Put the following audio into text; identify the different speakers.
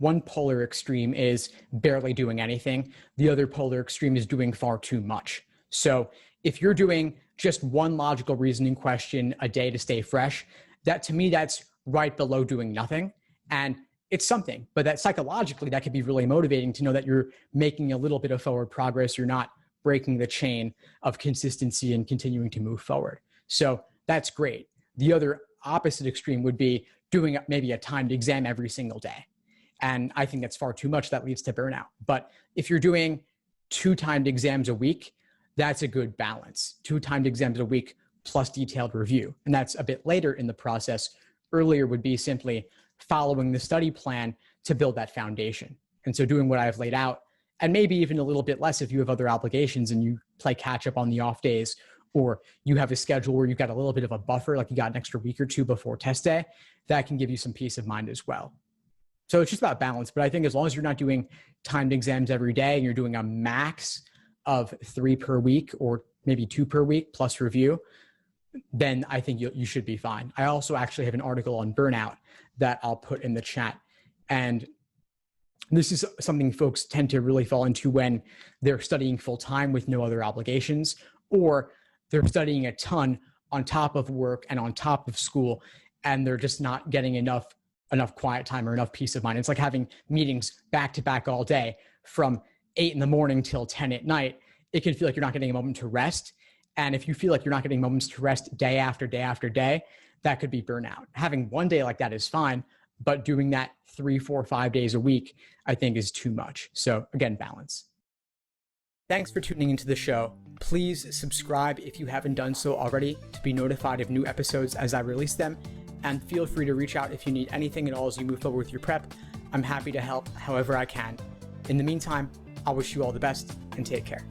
Speaker 1: one polar extreme is barely doing anything. The other polar extreme is doing far too much. So if you're doing just one logical reasoning question a day to stay fresh, that to me, that's right below doing nothing. And it's something, but that psychologically, that could be really motivating to know that you're making a little bit of forward progress. You're not breaking the chain of consistency and continuing to move forward. So that's great. The other opposite extreme would be doing maybe a timed exam every single day. And I think that's far too much. That leads to burnout. But if you're doing 2 timed exams a week, that's a good balance. 2 timed exams a week plus detailed review. And that's a bit later in the process. Earlier would be simply following the study plan to build that foundation. And so doing what I've laid out, and maybe even a little bit less if you have other obligations and you play catch up on the off days, or you have a schedule where you've got a little bit of a buffer, like you got an extra week or 2 before test day, that can give you some peace of mind as well. So it's just about balance. But I think as long as you're not doing timed exams every day and you're doing a max of 3 per week or maybe 2 per week plus review, then I think you should be fine. I also actually have an article on burnout that I'll put in the chat. And this is something folks tend to really fall into when they're studying full time with no other obligations, or they're studying a ton on top of work and on top of school, and they're just not getting enough quiet time or enough peace of mind. It's like having meetings back to back all day from 8 in the morning till 10 at night. It can feel like you're not getting a moment to rest. And if you feel like you're not getting moments to rest day after day after day, that could be burnout. Having one day like that is fine, but doing that 3, 4, 5 days a week, I think is too much. So again, balance. Thanks for tuning into the show. Please subscribe if you haven't done so already to be notified of new episodes as I release them. And feel free to reach out if you need anything at all as you move forward with your prep. I'm happy to help however I can. In the meantime, I wish you all the best and take care.